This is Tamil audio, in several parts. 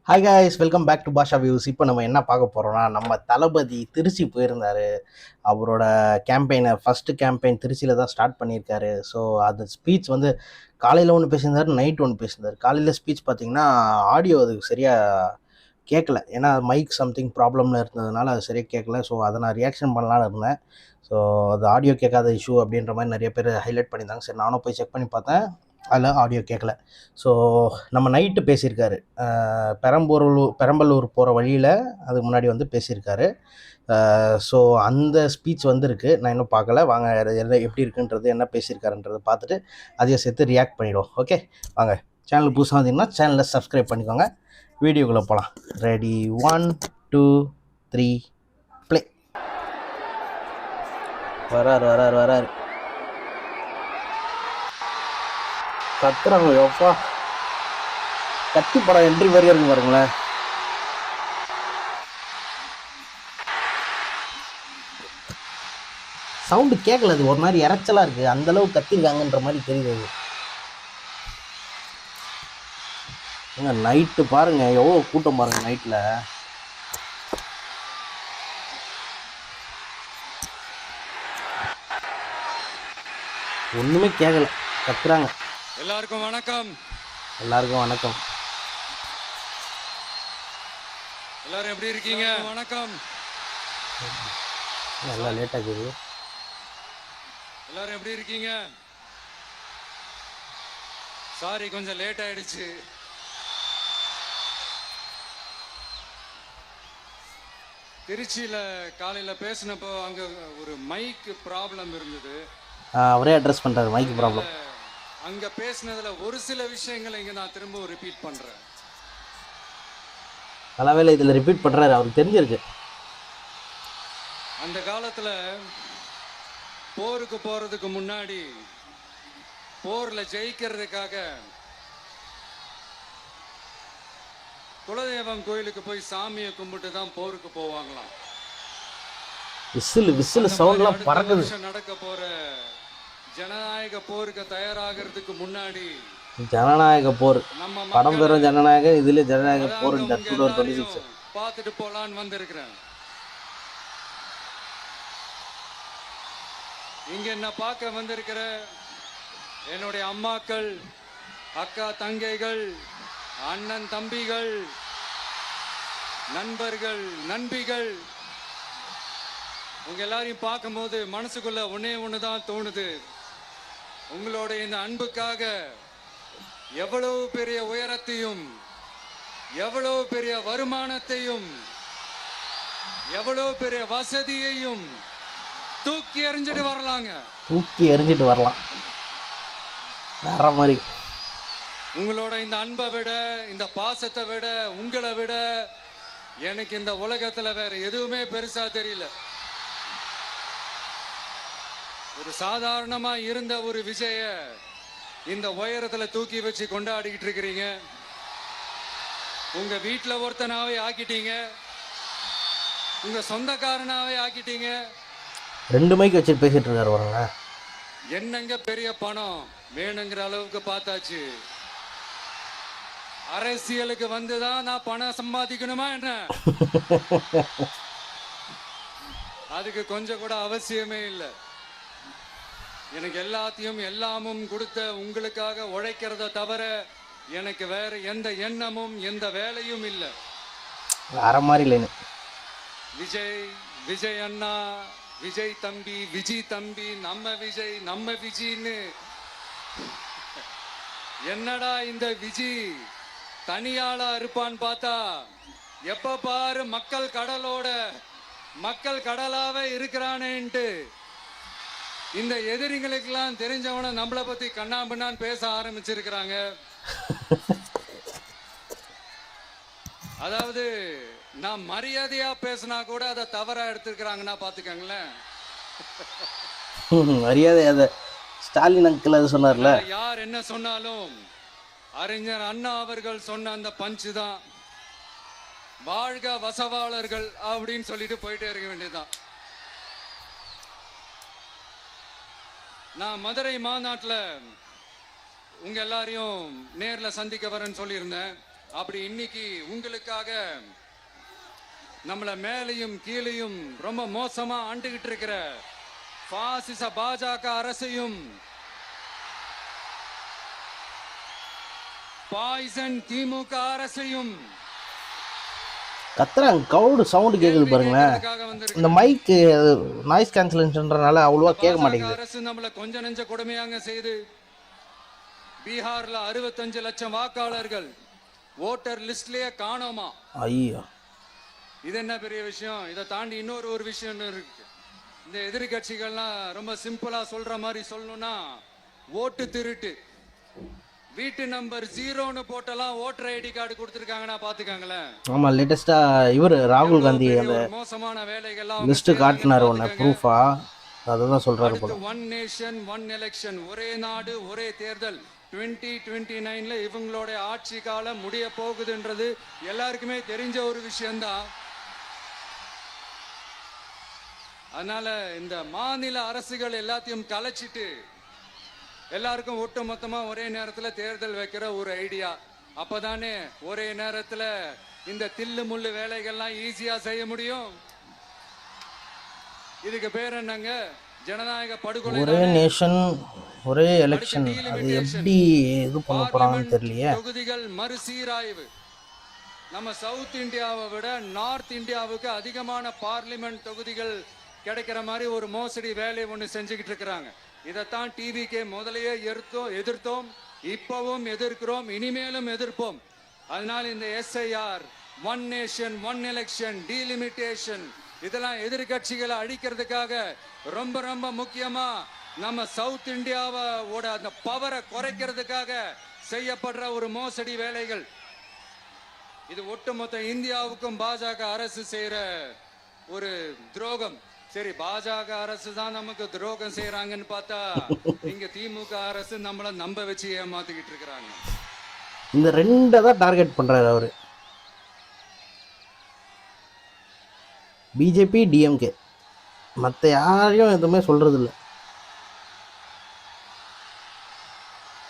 Hi guys, welcome back to Basha views. இப்போ நம்ம என்ன பார்க்க போகிறோம்னா, நம்ம தளபதி திருச்சி போயிருந்தார். அவரோட கேம்பெயினை ஃபஸ்ட்டு கேம்பெயின் திருச்சியில் தான் ஸ்டார்ட் பண்ணியிருக்காரு. ஸோ அது ஸ்பீச் வந்து காலையில் ஒன்று பேசியிருந்தார், நைட் ஒன்று பேசியிருந்தார். காலையில் ஸ்பீச் பார்த்தீங்கன்னா ஆடியோ அதுக்கு சரியாக கேட்கல, ஏன்னா மைக் சம்திங் ப்ராப்ளமில் இருந்ததுனால அது சரியாக கேட்கல. ஸோ அதை நான் ரியாக்ஷன் பண்ணலான்னு இருந்தேன். ஸோ அது ஆடியோ கேட்காத இஷ்யூ அப்படின்ற மாதிரி நிறைய பேர் ஹைலைட் பண்ணியிருந்தாங்க. சரி, நானும் போய் செக் பண்ணி பார்த்தேன், அதில் ஆடியோ கேட்கல. ஸோ நம்ம நைட்டு பேசியிருக்காரு, பெரம்பலூர் போகிற வழியில் அதுக்கு முன்னாடி வந்து பேசியிருக்காரு. ஸோ அந்த ஸ்பீச் வந்துருக்கு, நான் இன்னும் பார்க்கல. வாங்க எல்லாம் எப்படி இருக்குன்றது, என்ன பேசியிருக்காருன்றதை பார்த்துட்டு அதையும் சேர்த்து ரியாக்ட் பண்ணிவிடுவோம். ஓகே வாங்க. சேனல் புதுசாக வந்தீங்கன்னா சேனலில் சப்ஸ்கிரைப் பண்ணிக்கோங்க. வீடியோக்குள்ளே போகலாம். Ready, 1 2 3 play. வராரு கத்துறாங்க. எப்பா கத்தி படம் என்ட்ரி மாதிரியே இருக்கு பாருங்களேன். சவுண்டு கேட்கல, அது ஒரு மாதிரி இறைச்சலாக இருக்குது. அந்தளவு கத்திருக்காங்கன்ற மாதிரி தெரியுது. ஏங்க நைட்டு பாருங்கள் எவ்வளோ கூட்டம் பாருங்கள் நைட்டில். ஒன்றுமே கேட்கல, கத்துறாங்க. எல்லாருக்கும் வணக்கம். எல்லாருக்கும் வணக்கம். எல்லாரும் எப்படி இருக்கீங்க? வணக்கம். நல்லா லேட் ஆகுது. எல்லாரும் எப்படி இருக்கீங்க? சாரி, கொஞ்சம் லேட் ஆயிடுச்சு. திருச்சியில காலையில பேசினப்போ அங்க ஒரு மைக் ப்ராப்ளம் இருந்தது. அவரே அட்ரஸ் பண்றாரு மைக் ப்ராப்ளம். அங்க பேசினதுல ஒரு சில விஷயங்களை இங்க நான் திரும்ப ரிப்பீட் பண்றேன். நல்லாவேல இதுல ரிப்பீட் பண்றாரு, அவருக்கு தெரிஞ்சிருக்கு. அந்த காலத்துல போருக்கு போறதுக்கு முன்னாடி போர்ல ஜெயிக்கிறதுக்காக குலதெய்வம் கோயிலுக்கு போய் சாமியை கும்பிட்டு தான் போருக்கு போவாங்களாம். விசில் சவுண்ட்லாம் பறக்குது. நடக்க போற ஜனநாயக போருக்கு தயாராகிறதுக்கு முன்னாடி, ஜனநாயக போர் படம் பேர ஜனநாயக, இதுல ஜனநாயக போர் பார்த்துட்டு போலான்னு வந்திருக்கிறேன். இங்க என்ன பார்க்க வந்திருக்கிற என்னுடைய அம்மாக்கள், அக்கா தங்கைகள், அண்ணன் தம்பிகள், நண்பர்கள், நண்பிகள், உங்க எல்லாரையும் பார்க்கும்போது மனசுக்குள்ள ஒண்ணுதான் தோணுது. உங்களோட இந்த அன்புக்காக எவ்வளவு பெரிய உயரத்தையும், எவ்வளவு பெரிய வருமானத்தையும், எவ்வளவு பெரிய வசதியையும் தூக்கி எறிஞ்சிட்டு வரலாம். வேற மாதிரி. உங்களோட இந்த அன்பை விட, இந்த பாசத்தை விட, உங்களை விட எனக்கு இந்த உலகத்துல வேற எதுவுமே பெருசா தெரியல. ஒரு சாதாரணமா இருந்த ஒரு விஜய இந்த உயரத்துல தூக்கி வச்சு கொண்டாடிக்கிட்டு இருக்கிறீங்க. உங்க வீட்டுல ஒருத்தனாவே ஆக்கிட்டீங்க, உங்க சொந்தக்காரனாவே ஆக்கிட்டீங்க. 2 மைக் வச்சு பேசிட்டு இருக்காரு பாருங்க. என்னங்க பெரிய பணம் வேணுங்கிற அளவுக்கு பார்த்தாச்சு. அரசியலுக்கு வந்துதான் நான் பணம் சம்பாதிக்கணுமா என்ன? அதுக்கு கொஞ்சம் கூட அவசியமே இல்லை. எனக்கு எல்லாத்தையும் எல்லாமும் கொடுத்த உங்களுக்காக உழைக்கிறத தவிர எனக்கு வேற எந்த எண்ணமும் எந்த வேலையும் இல்லை. வேற மாதிரி இல்லைன்னு விஜய் அண்ணா, விஜய் தம்பி, விஜய் தம்பி, நம்ம விஜய், நம்ம விஜய்னு. என்னடா இந்த விஜய் தனியாளா இருப்பான்னு பார்த்தா எப்ப பாரு மக்கள் கடலாவே இருக்கிறானேன்ட்டு இந்த எதிரிகளுக்கெல்லாம் தெரிஞ்சவன நம்மளை பத்தி கண்ணாபின்னான்னு பேச ஆரம்பிச்சிருக்கிறாங்க. அதாவது நான் மரியாதையா பேசினா கூட அதை தவறா எடுத்துக்கிறாங்கன்னா பாத்துக்கங்களேன். மரியாதை அத ஸ்டாலின் அங்கிள் அது சொன்னார்ல. யார் என்ன சொன்னாலும் அறிஞர் அண்ணா அவர்கள் சொன்ன அந்த பஞ்சு தான், வாழ்க வசவாளர்கள் அப்படின்னு சொல்லிட்டு போயிட்டே இருக்க வேண்டியதுதான். நான் மதுரை மாநாட்டில் உங்க எல்லாரையும் நேர்ல சந்திக்க வரேன்னு சொல்லியிருந்தேன். அப்படி இன்னைக்கு உங்களுக்காக நம்மள மேலையும் கீழையும் ரொம்ப மோசமா ஆண்டுகிட்டு இருக்கிற பாசிச பாஜக அரசையும் பாய்சன் திமுக அரசையும் கத்துறாங்க, கவுடு சவுண்டு கேக்குது பாருங்களேன். இந்த மைக்கு நாய்ஸ் கேன்சலேஷன்றனால அவ்வளவா கேட்க மாட்டேங்குது. அரசு நம்மள கொஞ்ச நெஞ்ச கொடுமையாங்க செய்து பீகார்ல 65 லட்சம் வாக்காளர்கள் ஓட்டர் லிஸ்ட்லயே காணோமா. ஐயோ, இது என்ன பெரிய விஷயம்? இதை தாண்டி இன்னொரு விஷயம் இருக்கு. இந்த எதிர்கட்சிகள்லாம் ரொம்ப சிம்பிளா சொல்ற மாதிரி சொல்லணும்னா, ஓட்டு திருட்டு, வீட்டு நம்பர் 0ன்னு போட்டெல்லாம் ஓட்டர் ஐடி கார்டு கொடுத்துருக்காங்கன்னா பாத்துக்காங்களேன். ஆமா, லேட்டஸ்டா இவர் ராகுல் காந்தி அந்த மோசமான வேலைகள்லாம் லிஸ்ட் காட்டினாரு ஒன்னு ப்ரூஃபா, அததான் சொல்றாரு போல. ஒன் நேஷன் ஒன் எலெக்ஷன், ஒரே நாடு ஒரே தேர்தல் 2029ல இவங்களோட ஆட்சி காலம் முடிய போகுதுன்றது எல்லாருக்குமே தெரிஞ்ச ஒரு விஷயம்தான். அதனால இந்த மாநில அரசுகள் எல்லாத்தையும் கலைச்சிட்டு எல்லாருக்கும் ஒட்டு மொத்தமா ஒரே நேரத்துல தேர்தல் வைக்கிற ஒரு ஐடியா. அப்பதானே ஒரே நேரத்துல இந்த தில்லு முள்ளு வேலைகள்லாம் ஈஸியா செய்ய முடியும். இதுக்கு பேர் என்னங்க? ஜனநாயக படுகொலை. ஒரே நேஷன் ஒரே எலெக்ஷன், அது எப்படி இது பண்ண போறாங்கன்னு தெரியலையே. தொகுதிகள் மறுசீராய்வு. நம்ம சவுத் இந்தியாவை விட நார்த் இந்தியாவுக்கு அதிகமான பார்லிமெண்ட் தொகுதிகள் கிடைக்கிற மாதிரி ஒரு மோசடி வேலை ஒன்று செஞ்சுக்கிட்டு இருக்கிறாங்க. இதைத்தான் டிவிக்கு முதலையே எதிர்த்தோம், இப்பவும் எதிர்க்கிறோம், இனிமேலும் எதிர்ப்போம். அதனால இந்த SIR, one nation one election, delimitation, இதெல்லாம் எதிர்கட்சிகளை அழிக்கிறதுக்காக ரொம்ப ரொம்ப முக்கியமா நம்ம சவுத் இந்தியாவோட அந்த பவரை குறைக்கிறதுக்காக செய்யப்படுற ஒரு மோசடி வேலைகள். இது ஒட்டுமொத்த இந்தியாவுக்கும் பாஜக அரசு செய்யற ஒரு துரோகம். சரி, பாஜக அரசு தான் நமக்கு துரோகம் செய்யறாங்கன்னு பார்த்தா இங்க திமுக அரசு நம்மள நம்ப வச்சு ஏமாத்திக்கிட்டு இருக்கிறாங்க. இந்த ரெண்டை தான் டார்கெட் பண்றாரு அவரு. பிஜேபி, டிஎம்கே, மற்ற யாரையும் எதுவுமே சொல்றது இல்லை.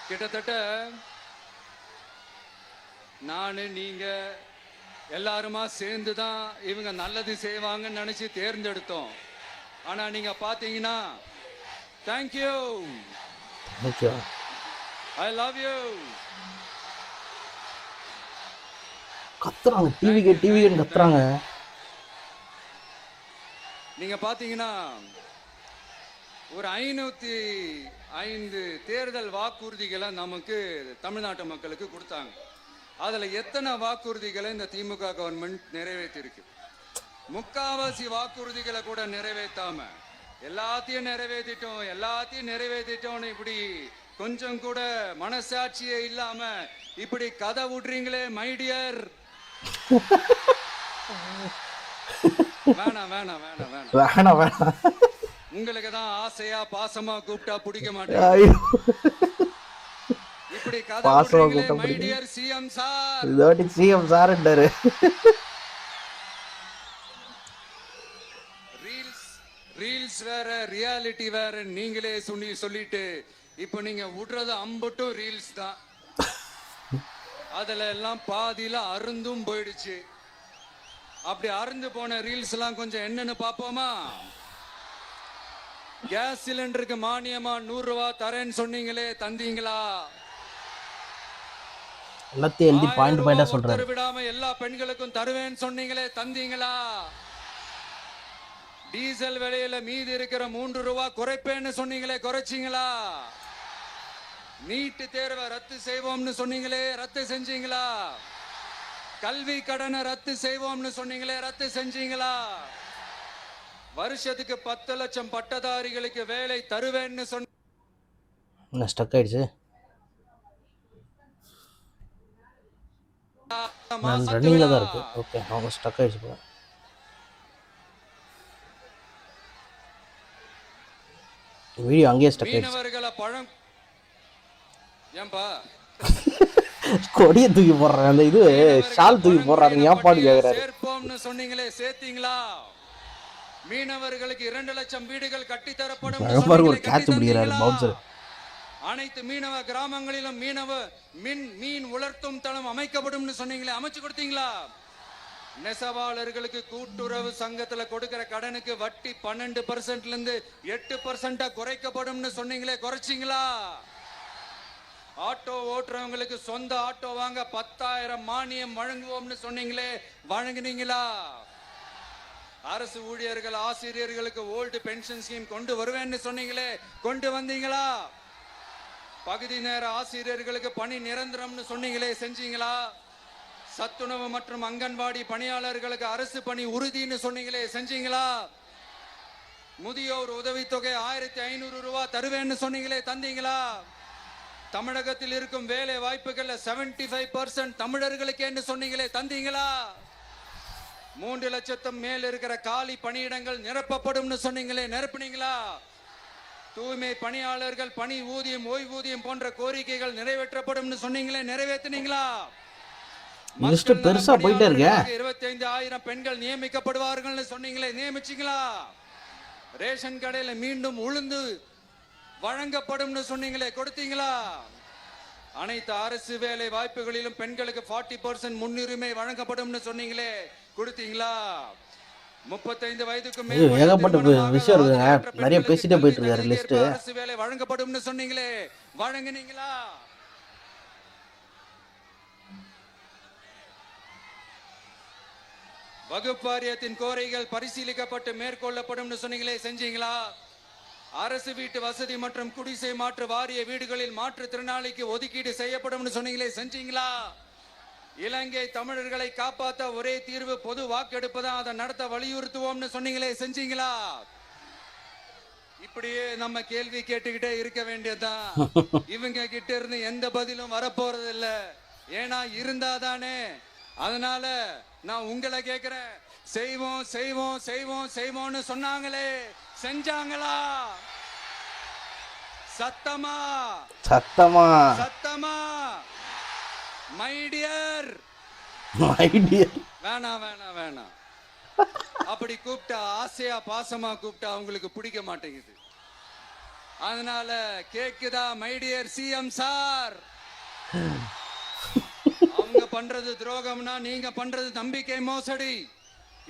கிட்டத்தட்ட நானு நீங்க எல்லாருமா சேர்ந்துதான் இவங்க நல்லது செய்வாங்கன்னு நினைச்சு தேர்ந்தெடுத்தோம். ஆனா நீங்க பாத்தீங்கன்னா, தேங்க்யூ, ஐ லவ் யூ கத்துறாங்க, டிவிக்கு கத்துறாங்க. நீங்க பாத்தீங்கன்னா ஒரு 505 தேர்தல் வாக்குறுதிகளை நமக்கு தமிழ்நாட்டு மக்களுக்கு கொடுத்தாங்க. அதுல எத்தனை வாக்குறுதிகளை இந்த திமுக கவர்மெண்ட் நிறைவேற்றிருக்கு? முக்காவாசி வாக்குறுதிகளை கூட நிறைவேற்றாம எல்லாத்தையும் நிறைவேற்றிட்டோம் இப்படி கொஞ்சம் கூட மனசாட்சியே இல்லாம இப்படி கதை விடுறீங்களே மை டியர். வேணாம் வேணாம் வேணாம் வேணாம் வேணாம். உங்களுக்கு தான் ஆசையா பாசமா கூப்பிட்டா பிடிக்க மாட்டேன். இப்படி கதை விடுறீங்களே மை டியர் சிஎம் சார். இதோடி சிஎம் சார்ன்றாரு. ரீல்ஸ் வேற, ரியாலிட்டி வேற நீங்களே சொல்லிட்டு இப்போ நீங்க விடுறது அம்பட்டும் ரீல்ஸ் தான். அதுல எல்லாம் பாதியில அருந்தும் போயிடுச்சு. அப்படி அருந்து போன ரீல்ஸ் எல்லாம் கொஞ்சம் என்னன்னு பாப்போமா? கேஸ் சிலிண்டருக்கு மானியமா 100 ரூபாய் தரேன்னு சொன்னீங்களே, தந்தீங்களா? எல்லாத்தையும் எழுதி பாயிண்ட் பாயிண்டா சொல்றாரு. விடாம எல்லா பெண்களுக்கும் தருவேன்னு சொன்னீங்களே, தந்தீங்களா? டீசல் விலையில மீதி இருக்கிற 3 ரூபாய் குறைப்பேன்னு சொன்னீங்களே, குறைச்சிங்களா? நீட்டு தேர்வை ரத்து செய்வோம்னு சொன்னீங்களே, ரத்து செஞ்சீங்களா? கல்வி கடனை ரத்து செய்வோம்னு சொன்னீங்களே, ரத்து செஞ்சீங்களா? வருஷத்துக்கு 10 லட்சம் பட்டதாரிகளுக்கு வேலை தருவேன்னு சொன்ன ஸ்டக் ஆயிடுச்சு. ரன்னிங்ல தான் இருக்கு. ஓகே, அவங்க ஸ்டக் ஆயிடுச்சு போல. வீடியோ அங்கேயே ஸ்டக் ஆயிடுச்சு. மீனவர்களை பழம் ஏன்பா கொடிய தூக்கி போடுறாங்க, அந்த இது ஷால் தூக்கி போடுறாங்க, ஏன் பாட்டு கேக்குறாரு. சேர்ப்போம்னு சொன்னீங்களே, சேர்த்தீங்களா? மீனவர்களுக்கு 2 லட்சம் வீடுகள் கட்டி தரப்படும். ஒரு கேட்ச் பிடிக்கிறாரு பவுன்சர். அனைத்து மீனவ கிராமங்களிலும் மீன் உலர்த்தும் தளம் அமைக்கப்படும் சொன்னீங்களே, அமைச்சு கொடுத்தீங்களா? நெசவாளர்களுக்கு கூட்டுறவு சங்கத்துல கொடுக்கிற கடனுக்கு வட்டி 12% இருந்து 8% குறைக்கப்படும் சொன்னீங்களே, குறைச்சிங்களா? ஆட்டோ ஓட்டுறவங்களுக்கு சொந்த ஆட்டோ வாங்க 10,000 மானியம் வழங்குவோம்னு சொன்னீங்களே, வழங்குனீங்களா? அரசு ஊழியர்கள் ஆசிரியர்களுக்கு ஓல்டு பென்ஷன் ஸ்கீம் கொண்டு வருவேன்னு சொன்னீங்களே, கொண்டு வந்தீங்களா? பகுதி நேர ஆசிரியர்களுக்கு பணி நிரந்தரம்னு சொன்னீங்களே, செஞ்சீங்களா? சத்துணவு மற்றும் அங்கன்வாடி பணியாளர்களுக்கு அரசு பணி உறுதின்னு சொன்னீங்களே, செஞ்சீங்களா? முதியோர் உதவித்தொகை 1,500 ரூபாய் தருவேன்னு சொன்னீங்களே, தந்தீங்களா? தமிழகத்தில் இருக்கும் வேலை வாய்ப்புகள் 75% தமிழர்களுக்கு என்று சொன்னீங்களே, தந்தீங்களா? 3 லட்சத்தும் மேல் இருக்கிற காலி பணியிடங்கள் நிரப்பப்படும் சொன்னீங்களே, நிரப்புனீங்களா? தூய்மை பணியாளர்கள் பணி ஊதியம் ஓய்வூதியம் போன்ற கோரிக்கைகள் நிறைவேற்றப்படும் சொன்னீங்களே, நிறைவேற்றினீங்களா? பெருசா போயிட்டே இருக்க. 25,000 பெண்கள் நியமிக்கப்படுவார்கள் சொன்னீங்களே, நியமிச்சீங்களா? ரேஷன் கடையில மீண்டும் உளுந்து வழங்கப்படும் சொன்னீங்களே, கொடுத்தீங்களா? அனைத்து அரசு வேலை வாய்ப்புகளிலும் பெண்களுக்கு 40% முன்னுரிமை வழங்கப்படும் சொன்னீங்களே, கொடுத்தீங்களா? 35 வயதுக்கு மேல் ஏகப்பட்ட விஷயம் இருக்குங்க, நிறைய பேசிட்டே போயிட்டு இருக்காரு லிஸ்ட். அரசு வேலை வழங்கப்படும் சொன்னீங்களே, வழங்குனீங்களா? வகுப்பு வாரியத்தின் கோரிக்கைகள் பரிசீலிக்கப்பட்டு மேற்கொள்ளப்படும் சொன்னீங்களே, செஞ்சீங்களா? அரசு வீட்டு வசதி மற்றும் குடிசை மாற்று வாரிய வீடுகளில் மாற்றுத்திறனாளிக்கு ஒதுக்கீடு செய்யப்படும் சொன்னீங்களே, செஞ்சீங்களா? இலங்கை தமிழர்களை காப்பாற்ற ஒரே தீர்வு பொது வாக்கெடுப்பு தான், அதை நடத்த வலியுறுத்துவோம்னு சொன்னீங்களே, செஞ்சீங்களா? இப்படியே நம்ம கேள்வி கேட்டுக்கிட்டே இருக்க வேண்டியதுதான். இவங்க கிட்ட இருந்து எந்த பதிலும் வரப்போறது இல்ல, ஏன்னா இருந்தாதானே. அதனால நான் உங்களை கேட்கிறேன், செய்வோம் செய்வோம் செய்வோம் செய்வோம்னு சொன்னாங்களே, செஞ்சாங்களா? சத்தமா சத்தமா சத்தமா? மை டியர் வேணாம் வேணாம் வேணாம். அப்படி கூப்பிட்டா, ஆசையா பாசமா கூப்பிட்டா அவங்களுக்கு பிடிக்க மாட்டேங்குது. அதனால கேக்குதா மை டியர் சிஎம் சார்? அவங்க பண்றது துரோகம்னா நீங்க பண்றது நம்பிக்கை மோசடி.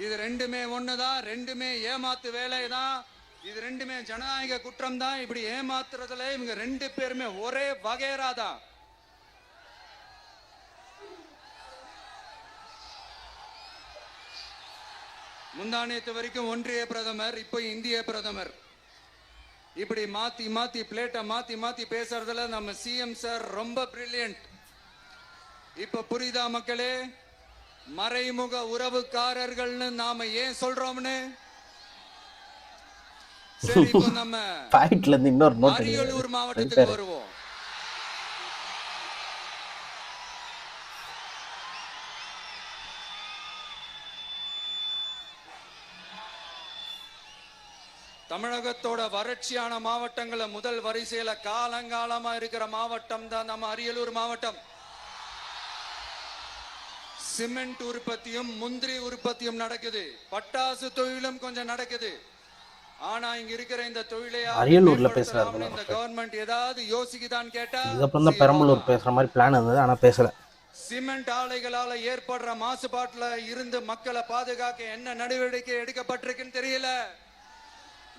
இது ரெண்டுமே ஒண்ணுதான், ரெண்டுமே ஏமாத்து வேலைதான், இது ரெண்டுமே ஜனநாயக குற்றம் தான். இப்படி ஏமாத்துறதுல இவங்க 2 பேருமே ஒரே வகைரா தான். முந்தானேத்து வரைக்கும் ஒன்றிய பிரதமர், இப்போ இந்திய பிரதமர். இப்படி மாத்தி மாத்தி பிளேட்டை மாத்தி மாத்தி பேசுறதுல நம்ம சிஎம் சார் ரொம்ப பிரில்லியன்ட். இப்ப புரியுதா மக்களே? மறைமுக உறவுக்காரர்கள்னு நாம ஏன் சொல்றோம்னு. சரி, இப்போ நம்ம அரியலூர் மாவட்டத்துக்கு வருவோம். தமிழகத்தோட வறட்சியான மாவட்டங்கள முதல் வரிசையில காலங்காலமா இருக்கிற மாவட்டம் தான் நம்ம அரியலூர் மாவட்டம். சிமெண்ட் உற்பத்தியும் முந்திரி உற்பத்தியும் நடக்குது, பட்டாசு தொழிலும் கொஞ்சம் நடக்குது. ஆனா இங்க இருக்கிற இந்த தொழிலை அரியலூர்ல பேசுறாரு இந்த கவர்மெண்ட் ஏதாவது யோசிக்குதான்னு கேட்டா, இதுக்கப்புறம் தான் பெரம்பலூர் பேசுற மாதிரி பிளான் இருந்தது, ஆனா பேசல. சிமெண்ட் ஆலைகளால ஏற்படுற மாசுபாட்டுல இருந்து மக்களை பாதுகாக்க என்ன நடவடிக்கை எடுக்கப்பட்டிருக்குன்னு தெரியல.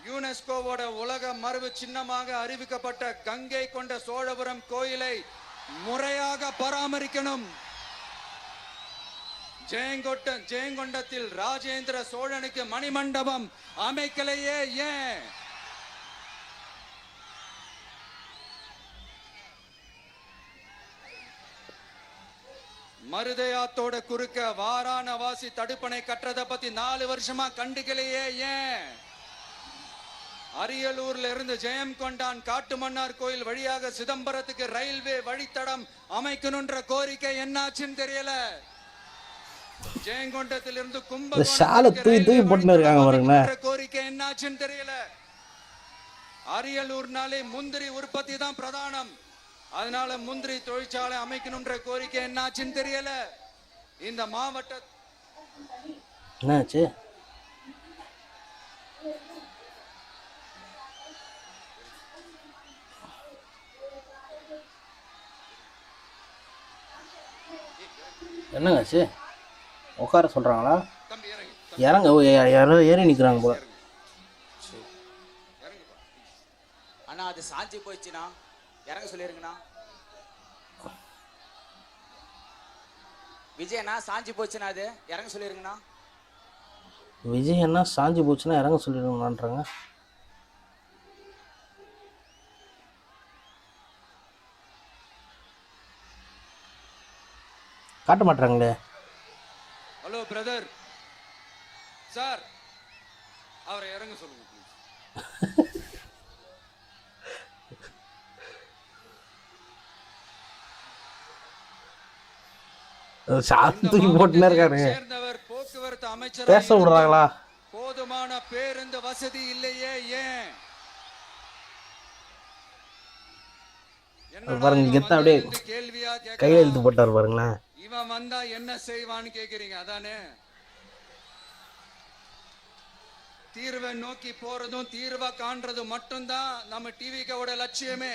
யுனெஸ்கோவோட உலக மரபு சின்னமாக அறிவிக்கப்பட்ட கங்கை கொண்ட சோழபுரம் கோயிலை முறையாக பராமரிக்கணும். ஜெயங்கொண்டத்தில் ராஜேந்திர சோழனுக்கு மணிமண்டபம் அமைக்கலையே ஏன்? மருதையாத்தோட குறுக்க வாராணவாசி தடுப்பணை கட்டுறதை பத்தி 4 வருஷமா கண்டுக்கலையே ஏன்? அரியலூர்ல இருந்து ஜெயங்கொண்டான் காட்டுமன்னார் கோயில் வழியாக சிதம்பரத்துக்கு ரயில்வே வழித்தடம் அமைக்கணும்ன்ற கோரிக்கை என்னாச்சுன்னு தெரியல. ஜெயங்கொண்டத்திலிருந்து கும்பகோணம் கோரிக்கை என்னாச்சுன்னு தெரியல. அரியலூர்னாலே முந்திரி உற்பத்தி தான் பிரதானம், அதனால முந்திரி தொழிற்சாலை அமைக்கணும்ன்ற கோரிக்கை என்னாச்சுன்னு தெரியல. இந்த மாவட்ட என்னாச்சு? என்னங்க ஆச்சு? உட்கார சொல்கிறாங்களா? தம்பி இறங்கு. இறங்க யாரோ ஏறி நிற்கிறாங்க போல. அண்ணா அது சாஞ்சி போயிடுச்சுண்ணா, இறங்க சொல்லிருங்கண்ணா. விஜயண்ணா சாஞ்சி போச்சுண்ணா, அது இறங்க சொல்லிருங்கண்ணா. விஜய் என்ன சாஞ்சி போச்சுன்னா இறங்க சொல்லிடுங்களான்றாங்க. காட்ட மாட்டாங்களே. ஹலோ பிரதர் சார், அவரை இறங்க சொல்லுங்க ப்ளீஸ். தூக்கி போட்டுனே இருக்காரு. சேர்ந்தவர் போக்குவரத்து அமைச்சர். பேச விடுறாங்களா? போதுமான பேருந்து வசதி இல்லையே, ஏன்? பாருங்க கெத்தா அப்படியே கேள்வியா கையில எழுத்து போட்டார் பாருங்களேன். இவன் வந்தா என்ன செய்வான்னு கேக்குறீங்க அதானே? தீர்வை நோக்கி போறதும் தீர்வை காண்றதும் மட்டும்தான் நம்ம டிவிக்கோட லட்சியமே.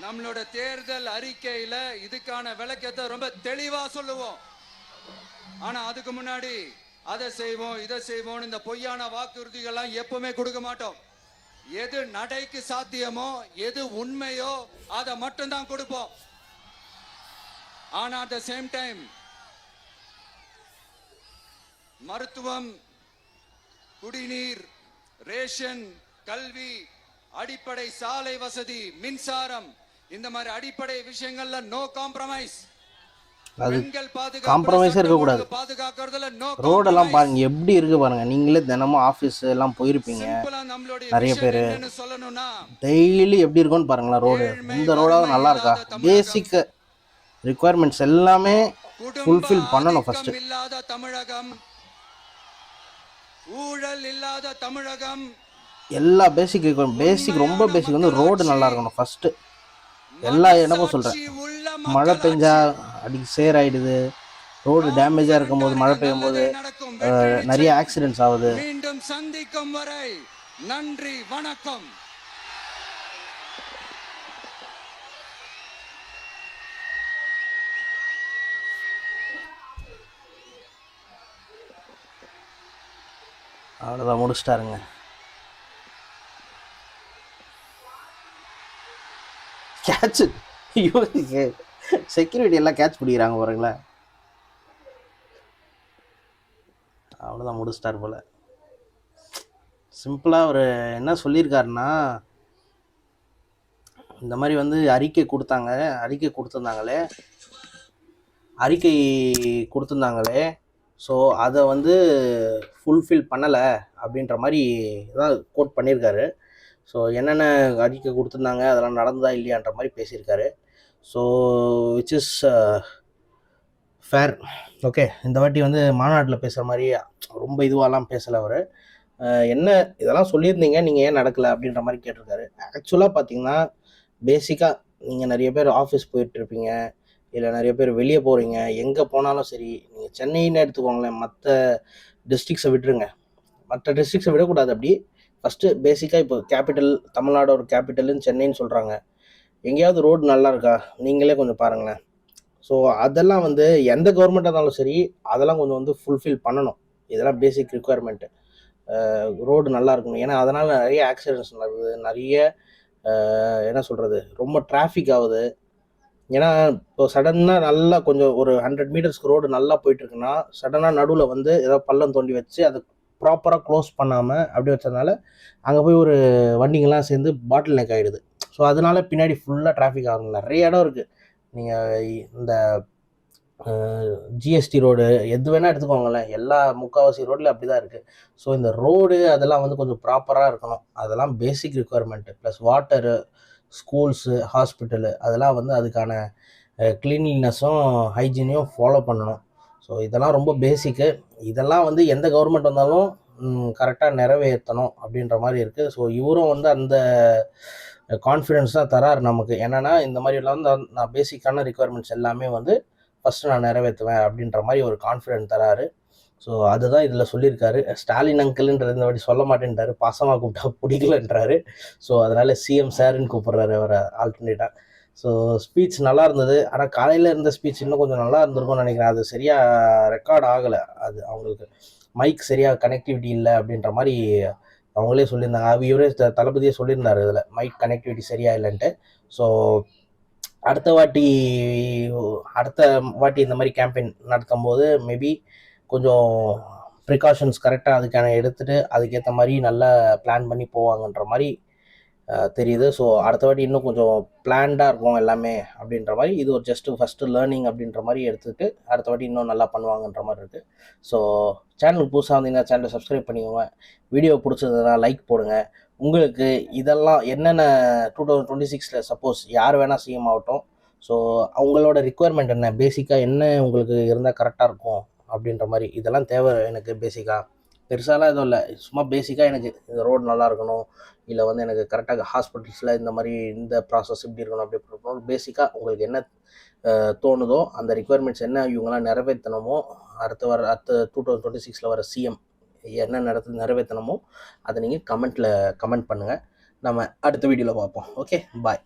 நம்மளோட தேர்தல் அறிக்கையில இதுக்கான விளக்கத்தை ரொம்ப தெளிவா சொல்லுவோம். ஆனா அதுக்கு முன்னாடி அதை செய்வோம் இதை செய்வோம் இந்த பொய்யான வாக்குறுதிகள்லாம் எப்பவுமே கொடுக்க மாட்டோம். எது நடைக்கு சாத்தியமோ எது உண்மையோ அதை மட்டும்தான் கொடுப்போம். ஆனா அட் த சேம் டைம் மருத்துவம், குடிநீர், ரேஷன், கல்வி, அடிப்படை சாலை வசதி, மின்சாரம், இந்த மாதிரி அடிப்படை விஷயங்கள்ல நோ காம்ப்ரமைஸ். அது காம்ப்ரமைஸே இருக்கக்கூடாது. ரோடெல்லாம் பாருங்க எப்படி இருக்கு பாருங்க. நீங்களே தினமும் ஆஃபீஸ் எல்லாம் போயிருப்பீங்க நிறைய பேர். டெய்லி எப்படி இருக்கும்னு பாருங்களேன் ரோடு. இந்த ரோடாவது நல்லா இருக்கா? பேசிக் ரிக்குவயர்மெண்ட்ஸ் எல்லாமே ஃபுல்ஃபில் பண்ணணும் ஃபர்ஸ்ட். இல்லாத தமிழகம், ஊழல் இல்லாத தமிழகம், எல்லா பேசிக் ரொம்ப பேசிக் வந்து ரோடு நல்லா இருக்கணும் ஃபர்ஸ்ட். எல்லா இடமும் சொல்கிறேன். மழை பெஞ்சா சேராயிடுது. ரோடு டேமேஜாக இருக்கும் போது மழை பெய்யும் போது நிறைய ஆக்சிடென்ட்ஸ் ஆகுது. மீண்டும் சந்திக்கும் வரை நன்றி, வணக்கம். அவ்வளோதான், முடிச்சிட்டாருங்க. கேட்சு செக்யூரிட்டி எல்லாம் கேட்ச் பிடிக்கிறாங்க பாருங்களேன். அவ்வளோதான், முடிச்சிட்டார் போல். சிம்பிளாக அவர் என்ன சொல்லியிருக்காருன்னா, இந்த மாதிரி வந்து அறிக்கை கொடுத்துருந்தாங்களே ஸோ அதை வந்து ஃபுல்ஃபில் பண்ணலை அப்படின்ற மாதிரி தான் கோட் பண்ணியிருக்காரு. ஸோ என்னென்ன அறிக்கை கொடுத்துருந்தாங்க அதெல்லாம் நடந்ததா இல்லையான்ற மாதிரி பேசியிருக்காரு. So which is fair. Okay, இந்த வாட்டி வந்து மாநாட்டில் பேசுகிற மாதிரி ரொம்ப இதுவாலாம் பேசலை அவர். என்ன இதெல்லாம் சொல்லியிருந்தீங்க, நீங்கள் ஏன் நடக்கலை அப்படின்ற மாதிரி கேட்டிருக்காரு. ஆக்சுவலாக பார்த்தீங்கன்னா பேசிக்காக நீங்கள் நிறைய பேர் ஆஃபீஸ் போயிட்டுருப்பீங்க, இல்லை நிறைய பேர் வெளியே போகிறீங்க. எங்கே போனாலும் சரி, நீங்கள் சென்னைன்னு எடுத்துக்கோங்களேன், மற்ற டிஸ்ட்ரிக்ஸை விட்டுருங்க. மற்ற டிஸ்ட்ரிக்ஸை விடக்கூடாது. அப்படி ஃபஸ்ட்டு பேசிக்காக இப்போ கேபிட்டல், தமிழ்நாடோட கேபிட்டலுன்னு சென்னைன்னு சொல்கிறாங்க. எங்கேயாவது ரோடு நல்லா இருக்கா நீங்களே கொஞ்சம் பாருங்களேன். ஸோ அதெல்லாம் வந்து எந்த கவர்மெண்ட்டாக இருந்தாலும் சரி அதெல்லாம் கொஞ்சம் வந்து ஃபுல்ஃபில் பண்ணணும். இதெல்லாம் பேசிக் ரிக்குவயர்மெண்ட்டு. ரோடு நல்லா இருக்கணும். ஏன்னா அதனால் நிறைய ஆக்சிடென்ட்ஸ் நடக்குது, நிறைய என்ன சொல்கிறது, ரொம்ப டிராஃபிக் ஆகுது. ஏன்னா இப்போ சடனாக நல்லா கொஞ்சம் ஒரு 100 மீட்டர்ஸ்க்கு ரோடு நல்லா போயிட்டுருக்குன்னா சடனாக நடுவில் வந்து ஏதோ பள்ளம் தோண்டி வச்சு அதை ப்ராப்பராக க்ளோஸ் பண்ணாமல் அப்படி வச்சதுனால அங்கே போய் ஒரு வண்டிங்கெல்லாம் சேர்ந்து பாட்டில் நெக் ஆகிடுது. ஸோ அதனால பின்னாடி ஃபுல்லாக டிராஃபிக் ஆகும். நிறைய இடம் இருக்குது. நீங்கள் இந்த ஜிஎஸ்டி ரோடு எது வேணால் எடுத்துக்கோங்களேன், எல்லா முக்கால்வாசி ரோட்டில் அப்படி தான் இருக்குது. ஸோ இந்த ரோடு அதெல்லாம் வந்து கொஞ்சம் ப்ராப்பராக இருக்கணும். அதெல்லாம் basic requirement. Plus water, schools, hospital, அதெல்லாம் வந்து அதுக்கான க்ளீன்லினஸும் ஹைஜீனையும் ஃபாலோ பண்ணணும். ஸோ இதெல்லாம் ரொம்ப பேசிக்கு. இதெல்லாம் வந்து எந்த கவர்மெண்ட் வந்தாலும் கரெக்டாக நிறைவேற்றணும் அப்படின்ற மாதிரி இருக்குது. ஸோ இவரும் வந்து அந்த கான்ஃபிடென்ஸ் தான் தராரு நமக்கு. என்னென்னா இந்த மாதிரிலாம் வந்து நான் பேசிக்கான ரிக்குவயர்மெண்ட்ஸ் எல்லாமே வந்து ஃபஸ்ட்டு நான் நிறைவேற்றுவேன் அப்படின்ற மாதிரி ஒரு கான்ஃபிடென்ட் தராரு. ஸோ அதுதான் இதில் சொல்லியிருக்காரு. ஸ்டாலின் அங்கிள்ன்றது இந்த வாட்டி சொல்ல மாட்டேன்றாரு, பாசமாக கூப்பிட்டா பிடிக்கலன்றாரு. ஸோ அதனால் சிஎம் சாருன்னு கூப்பிட்றாரு அவரை ஆல்டர்னேட்டாக. ஸோ ஸ்பீச் நல்லா இருந்தது. ஆனால் காலையில் இருந்த ஸ்பீச் இன்னும் கொஞ்சம் நல்லா இருந்திருக்கும்னு நினைக்கிறேன். அது சரியாக ரெக்கார்ட் ஆகலை. அது அவங்களுக்கு மைக் சரியாக கனெக்டிவிட்டி இல்லை அப்படின்ற மாதிரி அவங்களே சொல்லியிருந்தாங்க. இவரே தளபதியே சொல்லியிருந்தார் இதில் மைக் கனெக்டிவிட்டி சரியாக இல்லைன்ட்டு. ஸோ அடுத்த வாட்டி இந்த மாதிரி கேம்பெயின் நடத்தும் போது மேபி கொஞ்சம் ப்ரிகாஷன்ஸ் கரெக்டாக அதுக்கான எடுத்துகிட்டு அதுக்கேற்ற மாதிரி நல்லா பிளான் பண்ணி போவாங்கன்ற மாதிரி தெரியுது. ஸோ அடுத்த வாட்டி இன்னும் கொஞ்சம் பிளான்டாக இருக்கும் எல்லாமே அப்படின்ற மாதிரி. இது ஒரு ஃபஸ்ட்டு லேர்னிங் அப்படின்ற மாதிரி எடுத்துக்கிட்டு அடுத்த வாட்டி இன்னும் நல்லா பண்ணுவாங்கன்ற மாதிரி இருக்குது. ஸோ சேனலுக்கு புதுசாக வந்தீங்கன்னா சேனலை சப்ஸ்கிரைப் பண்ணிக்கோங்க. வீடியோ பிடிச்சதுன்னா லைக் போடுங்க. உங்களுக்கு இதெல்லாம் என்னென்ன 2026 சப்போஸ் யார் வேணால் சிஎம் ஆகட்டும், ஸோ அவங்களோட ரிக்குவயர்மெண்ட் என்ன, பேசிக்காக என்ன உங்களுக்கு இருந்தால் கரெக்டாக இருக்கும் அப்படின்ற மாதிரி இதெல்லாம் தேவை எனக்கு. பேசிக்காக பெருசாலாம் எதுவும் இல்லை, சும்மா பேசிக்காக எனக்கு இந்த ரோடு நல்லா இருக்கணும், இல்லை வந்து எனக்கு கரெக்டாக ஹாஸ்பிட்டல்ஸில் இந்த மாதிரி இந்த ப்ராசஸ் இப்படி இருக்கணும் அப்படி இருக்கணும். பேசிக்காக உங்களுக்கு என்ன தோணுதோ அந்த ரிக்குவயர்மெண்ட்ஸ் என்ன இவங்களாம் நிறைவேற்றணுமோ அடுத்த 2026 வர சிஎம் என்ன நிறைவேற்றணுமோ அதை நீங்கள் கமெண்ட் பண்ணுங்கள். நம்ம அடுத்த வீடியோவில் பார்ப்போம். ஓகே, பாய்.